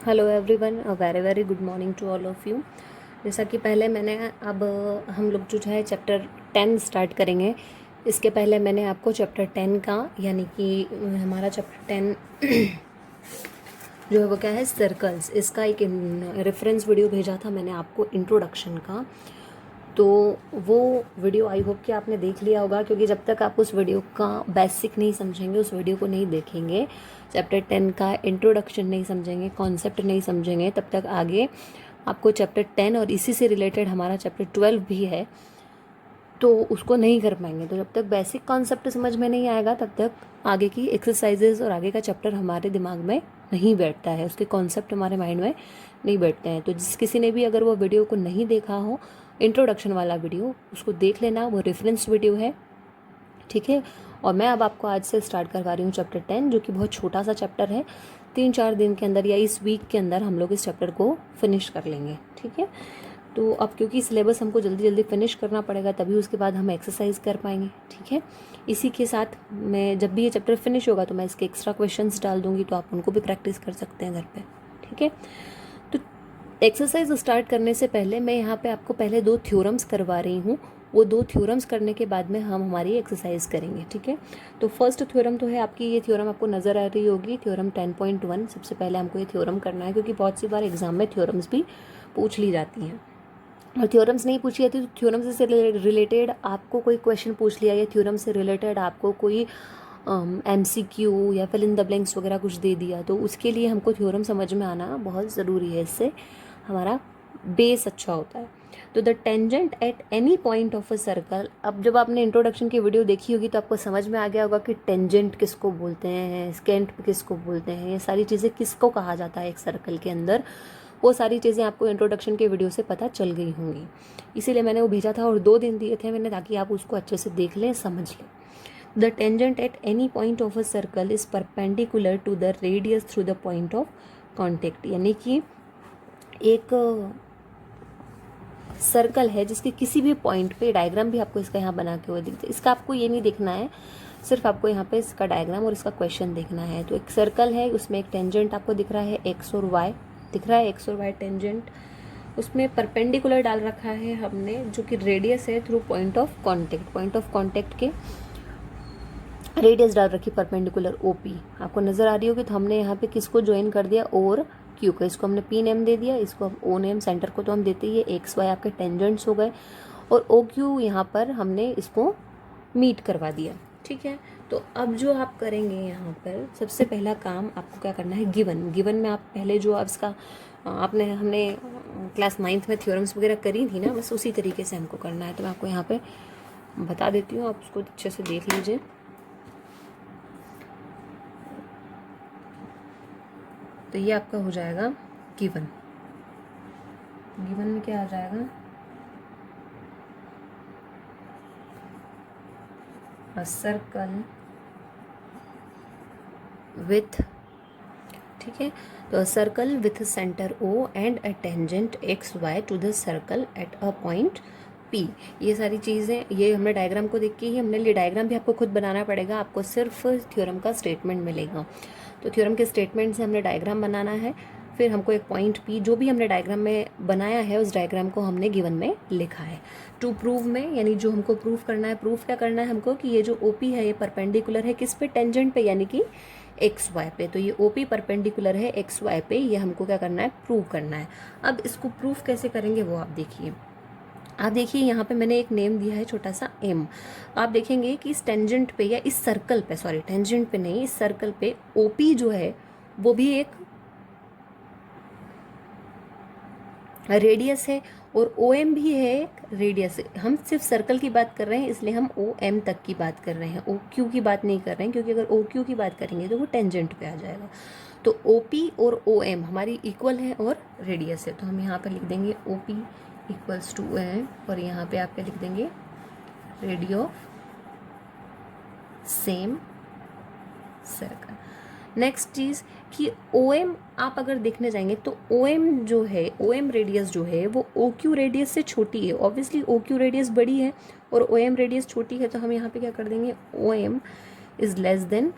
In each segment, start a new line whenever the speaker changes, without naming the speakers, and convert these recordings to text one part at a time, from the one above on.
Hello everyone, a very very good morning to all of you. जैसा कि पहले मैंने अब हम लोग जो है चैप्टर 10 स्टार्ट करेंगे। इसके पहले मैंने आपको चैप्टर 10 का यानी कि हमारा चैप्टर 10 जो है वो क्या है, सर्कल्स, इसका एक रेफरेंस वीडियो भेजा था मैंने आपको इंट्रोडक्शन का। तो वो वीडियो आई होप कि आपने देख लिया होगा, क्योंकि जब तक आप उस वीडियो का बेसिक नहीं समझेंगे, उस वीडियो को नहीं देखेंगे, चैप्टर 10 का इंट्रोडक्शन नहीं समझेंगे, कॉन्सेप्ट नहीं समझेंगे, तब तक आगे आपको चैप्टर 10 और इसी से रिलेटेड हमारा चैप्टर 12 भी है तो उसको नहीं कर पाएंगे। तो जब तक बेसिक कॉन्सेप्ट समझ में नहीं आएगा तब तक आगे की एक्सरसाइजेज और आगे का चैप्टर हमारे दिमाग में नहीं बैठता है, उसके कॉन्सेप्ट हमारे माइंड में नहीं बैठते हैं। तो जिस किसी ने भी अगर वो वीडियो को नहीं देखा हो, इंट्रोडक्शन वाला वीडियो, उसको देख लेना, वो रेफरेंस वीडियो है, ठीक है। और मैं अब आपको आज से स्टार्ट करवा रही हूँ चैप्टर 10, जो कि बहुत छोटा सा चैप्टर है। 3-4 दिन के अंदर या इस वीक के अंदर हम लोग इस चैप्टर को फिनिश कर लेंगे, ठीक है। तो अब क्योंकि सिलेबस हमको जल्दी जल्दी फिनिश करना पड़ेगा, तभी उसके बाद हम एक्सरसाइज कर पाएंगे, ठीक है। इसी के साथ मैं जब भी ये चैप्टर फिनिश होगा तो मैं इसके एक्स्ट्रा क्वेश्चंस डाल दूंगी, तो आप उनको भी प्रैक्टिस कर सकते हैं घर पे, ठीक है। तो एक्सरसाइज स्टार्ट करने से पहले मैं यहाँ पे आपको पहले 2 थ्योरम्स करवा रही हूँ। वो 2 थ्योरम्स करने के बाद में हम हमारी एक्सरसाइज करेंगे, ठीक है। तो फर्स्ट थ्योरम तो है आपकी, ये थ्योरम आपको नज़र आ रही होगी, थ्योरम 10.1। सबसे पहले हमको ये थ्योरम करना है, क्योंकि बहुत सी बार एग्जाम में थ्योरम्स भी पूछ ली जाती हैं। और थ्योरम्स नहीं पूछी जाती तो थ्योरम से रिलेटेड आपको कोई क्वेश्चन पूछ लिया, या थ्योरम से रिलेटेड आपको कोई MCQ या फिल इन द ब्लैंक्स वगैरह कुछ दे दिया, तो उसके लिए हमको थ्योरम समझ में आना बहुत ज़रूरी है। इससे हमारा बेस अच्छा होता है। तो the tangent at any point of a circle, अब जब आपने इंट्रोडक्शन की वीडियो देखी होगी तो आपको समझ में आ गया होगा कि टेंजेंट किसको बोलते हैं, स्केंट किसको बोलते हैं, ये सारी चीज़ें किसको कहा जाता है एक सर्कल के अंदर। वो सारी चीज़ें आपको इंट्रोडक्शन के वीडियो से पता चल गई होंगी, इसीलिए मैंने वो भेजा था और 2 दिन दिए थे मैंने, ताकि आप उसको अच्छे से देख लें, समझ लें। The tangent at any point of a circle is perpendicular to the radius through the point of contact, यानी कि एक सर्कल है जिसके किसी भी पॉइंट पे, डायग्राम भी आपको इसका यहाँ बना के हुए दिखता है, इसका आपको ये नहीं देखना है, सिर्फ आपको यहाँ पे इसका डायग्राम और इसका क्वेश्चन देखना है। तो एक सर्कल है, उसमें एक टेंजेंट आपको दिख रहा है, एक्स और वाई दिख रहा है, एक्स और वाई टेंजेंट, उसमें परपेंडिकुलर डाल रखा है हमने, जो कि रेडियस है through point of contact, point of contact के रेडियस डाल रखी परपेंडिकुलर OP आपको नजर आ रही होगी। तो हमने यहाँ पे किसको ज्वाइन कर दिया, और क्यू को, इसको हमने P नेम दे दिया, इसको हम O नेम, सेंटर को तो हम देते ही, एक्स वाई आपके टेंजेंट्स हो गए, और OQ यहाँ पर हमने इसको मीट करवा दिया, ठीक है। तो अब जो आप करेंगे यहाँ पर, सबसे पहला काम आपको क्या करना है, गिवन, गिवन में आप पहले जो आप इसका हमने क्लास 9th में थ्योरम्स वगैरह करी थी ना, बस उसी तरीके से हमको करना है। तो मैं आपको यहाँ पे बता देती हूँ, आप उसको अच्छे से देख लीजिए। तो ये आपका हो जाएगा गिवन। गिवन में क्या आ जाएगा, अ सर्कल विथ, ठीक है। तो circle with centre O and a tangent XY to the circle at a point P। ये सारी चीज़ें, ये हमने डायग्राम को देख के ही हमने लिए, डायग्राम भी आपको खुद बनाना पड़ेगा, आपको सिर्फ थ्योरम का स्टेटमेंट मिलेगा। तो थ्योरम के स्टेटमेंट से हमने डायग्राम बनाना है, फिर हमको एक पॉइंट P, जो भी हमने डायग्राम में बनाया है उस डायग्राम को हमने गिवन में लिखा है। टू प्रूव में, यानी जो हमको प्रूव करना है, प्रूफ क्या करना है हमको, कि ये जो OP है ये परपेंडिकुलर है किस पे, टेंजेंट पे, यानी कि XY पे। तो ये OP परपेंडिकुलर है XY पे, ये हमको क्या करना है, प्रूव करना है। अब इसको प्रूफ कैसे करेंगे वो आप देखिए। आप देखिए यहाँ पे मैंने एक नेम दिया है छोटा सा M। आप देखेंगे कि इस टेंजेंट पे, या इस सर्कल पे, सॉरी टेंजेंट पे नहीं, इस सर्कल पे OP जो है वो भी एक रेडियस है, और OM भी है एक रेडियस। हम सिर्फ सर्कल की बात कर रहे हैं, इसलिए हम OM तक की बात कर रहे हैं, OQ की बात नहीं कर रहे हैं, क्योंकि अगर OQ की बात करेंगे तो वो टेंजेंट पे आ जाएगा। तो OP और OM हमारी इक्वल है और रेडियस है, तो हम यहाँ पर लिख देंगे OP इक्वल्स टू OM, और यहाँ पे आप क्या लिख देंगे, रेडियो सेम सर्कल। नेक्स्ट चीज़ कि OM आप अगर देखने जाएंगे तो OM जो है, OM रेडियस जो है वो OQ रेडियस से छोटी है। ऑब्वियसली OQ रेडियस बड़ी है और OM रेडियस छोटी है, तो हम यहाँ पे क्या कर देंगे, OM is less than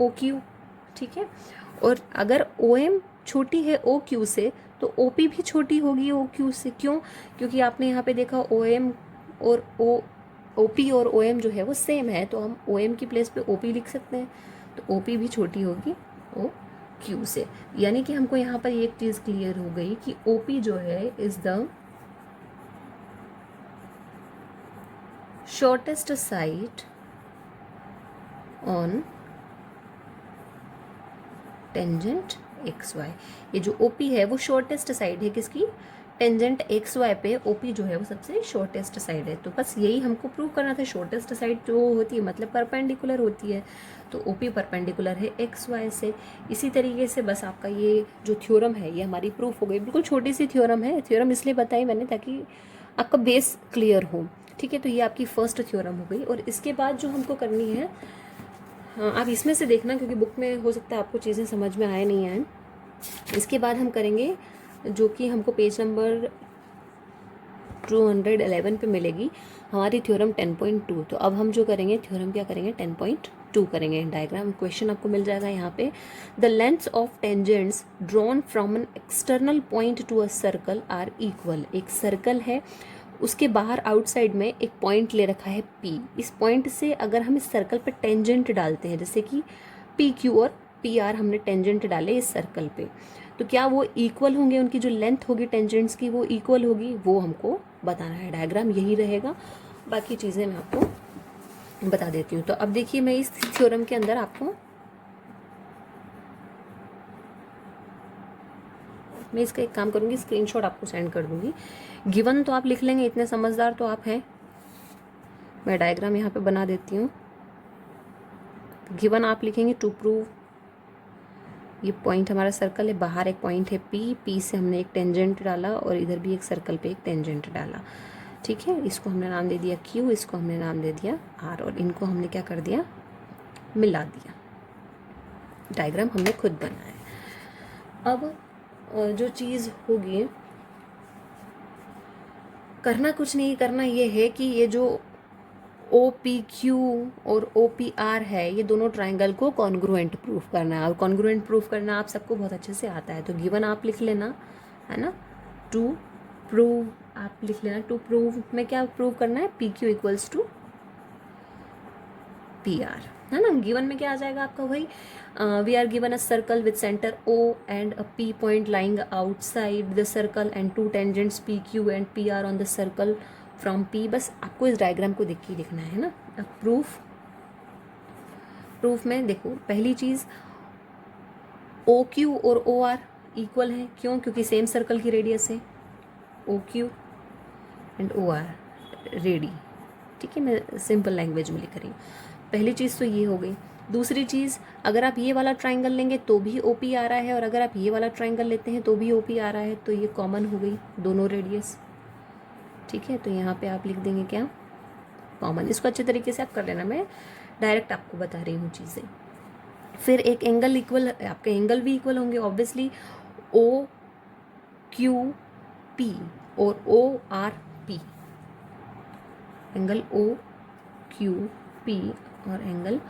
OQ, ठीक है। और अगर OM छोटी है ओ क्यू से, तो ओ पी भी छोटी होगी ओ क्यू से। क्यों? क्योंकि आपने यहाँ पे देखा ओ एम और ओ पी और ओ एम जो है वो सेम है, तो हम ओ एम की प्लेस पे ओ पी लिख सकते हैं, तो ओ पी भी छोटी होगी ओ क्यू से। यानी कि हमको यहाँ पर एक चीज़ क्लियर हो गई कि ओ पी जो है is the shortest side on tangent X Y. ये जो ओ पी है वो शॉर्टेस्ट साइड है किसकी? टेंजेंट एक्स वाई पे ओ पी जो है वो सबसे शॉर्टेस्ट साइड है। तो बस यही हमको प्रूव करना था, शॉर्टेस्ट साइड जो होती है मतलब परपेंडिकुलर होती है, तो ओ पी परपेंडिकुलर है एक्स वाई से। इसी तरीके से बस आपका ये जो थ्योरम है ये हमारी प्रूफ हो गई। बिल्कुल छोटी सी थ्योरम है, थ्योरम इसलिए बताई मैंने ताकि आपका बेस क्लियर हो। ठीक है, तो ये आपकी फर्स्ट थ्योरम हो गई। और इसके बाद जो हमको करनी है, हाँ आप इसमें से देखना क्योंकि बुक में हो सकता है आपको चीज़ें समझ में आए नहीं आए। इसके बाद हम करेंगे जो कि हमको पेज नंबर 211 पे मिलेगी हमारी थ्योरम 10.2। तो अब हम जो करेंगे थ्योरम क्या करेंगे 10.2 करेंगे। डायग्राम क्वेश्चन आपको मिल जाएगा यहाँ पे। The lengths of tangents drawn from an external point to a circle are equal. एक सर्कल है, उसके बाहर आउटसाइड में एक पॉइंट ले रखा है P। इस पॉइंट से अगर हम इस सर्कल पे टेंजेंट डालते हैं, जैसे कि PQ और PR हमने टेंजेंट डाले इस सर्कल पे, तो क्या वो इक्वल होंगे? उनकी जो लेंथ होगी टेंजेंट्स की वो इक्वल होगी, वो हमको बताना है। डायग्राम यही रहेगा, बाकी चीज़ें मैं आपको बता देती हूँ। तो अब देखिए मैं इस थ्योरम के अंदर आपको मैं इसका एक काम करूँगी, स्क्रीनशॉट आपको सेंड कर दूँगी। गिवन तो आप लिख लेंगे, इतने समझदार तो आप हैं। मैं डायग्राम यहाँ पे बना देती हूँ। गिवन आप लिखेंगे टू प्रूव, ये पॉइंट हमारा सर्कल है, बाहर एक पॉइंट है P से हमने एक टेंजेंट डाला और इधर भी एक सर्कल पे एक टेंजेंट डाला। ठीक है, इसको हमने नाम दे दिया Q, इसको हमने नाम दे दिया R, और इनको हमने क्या कर दिया, मिला दिया। डायग्राम हमने खुद बनाया। अब जो चीज़ होगी, करना कुछ नहीं, करना ये है कि ये जो OPQ और OPR है, ये दोनों ट्राइंगल को कॉन्ग्रुएंट प्रूफ करना है। और कॉन्ग्रुएंट प्रूफ करना आप सबको बहुत अच्छे से आता है, तो गिवन आप लिख लेना, है ना। टू प्रूव आप लिख लेना, टू प्रूव में क्या प्रूव करना है, PQ इक्वल्स टू PR, है ना। गिवन में क्या आ जाएगा आपका, वही we are given a circle with centre O and a P point lying outside the circle and two tangents PQ and PR on the circle from P। बस आपको इस डायग्राम को देख के लिखना है ना। अब प्रूफ में देखो, पहली चीज़ OQ और OR इक्वल है। क्यों? क्योंकि सेम सर्कल की रेडियस है, OQ एंड OR रेडी। ठीक है, मैं सिंपल लैंग्वेज में लिख रही हूँ। पहली चीज़ तो ये हो गई। दूसरी चीज़, अगर आप ये वाला ट्राइंगल लेंगे तो भी OP आ रहा है, और अगर आप ये वाला ट्राइंगल लेते हैं तो भी OP आ रहा है, तो ये कॉमन हो गई दोनों रेडियस। ठीक है, तो यहाँ पे आप लिख देंगे क्या, कॉमन। इसको अच्छे तरीके से आप कर लेना, मैं डायरेक्ट आपको बता रही हूँ चीज़ें। फिर एक एंगल इक्वल, आपके एंगल भी इक्वल होंगे ऑब्वियसली, OQP और ORP। एंगल OQP और एंगल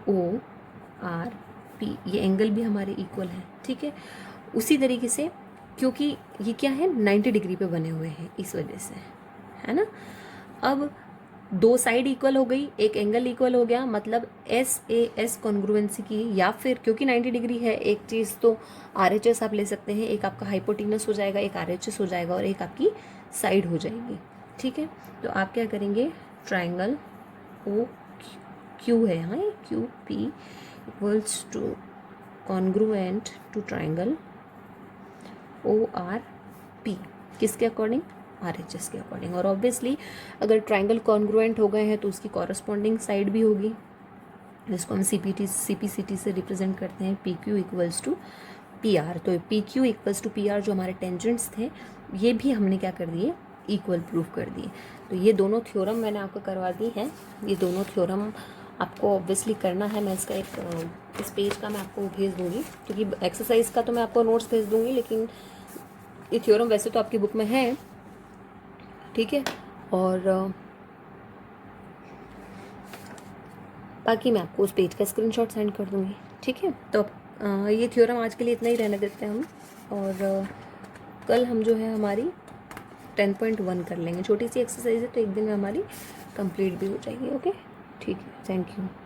ORP, ये एंगल भी हमारे इक्वल हैं। ठीक है, उसी तरीके से क्योंकि ये क्या है 90 डिग्री पे बने हुए हैं, इस वजह से, है ना। अब दो साइड इक्वल हो गई, एक एंगल इक्वल हो गया, मतलब SAS कॉन्ग्रुएंसी की, या फिर क्योंकि 90 डिग्री है, एक चीज़ तो RHS आप ले सकते हैं, एक आपका हाइपोटेनस हो जाएगा, एक RHS हो जाएगा, और एक आपकी साइड हो जाएगी। ठीक है, तो आप क्या करेंगे, ट्राइंगल OQ है यहाँ, QP equals to congruent to triangle ORP, किसके अकॉर्डिंग, RHS के अकॉर्डिंग। और ऑब्वियसली अगर ट्राइंगल कॉन्ग्रुएंट हो गए हैं तो उसकी कॉरस्पॉन्डिंग साइड भी होगी, जिसको हम CPC से रिप्रेजेंट करते हैं, PQ इक्वल्स टू PR। तो PQ इक्वल्स टू PR जो हमारे टेंजेंट्स थे, ये भी हमने क्या कर दिए, इक्वल प्रूफ कर दिए। तो ये दोनों थ्योरम मैंने आपको करवा दी हैं, ये दोनों थ्योरम आपको ऑब्वियसली करना है। मैं इसका एक इस पेज का मैं आपको भेज दूँगी, क्योंकि एक्सरसाइज का तो मैं आपको नोट्स भेज दूँगी, लेकिन ये थ्योरम वैसे तो आपकी बुक में है। ठीक है, और बाकी मैं आपको उस पेज का स्क्रीनशॉट सेंड कर दूँगी। ठीक है, तो ये थ्योरम आज के लिए इतना ही रहने देते हैं हम, और कल हम जो है हमारी 10.1 कर लेंगे। छोटी सी एक्सरसाइज है तो एक दिन में हमारी कंप्लीट भी हो जाएगी। ओके, ठीक है, थैंक यू।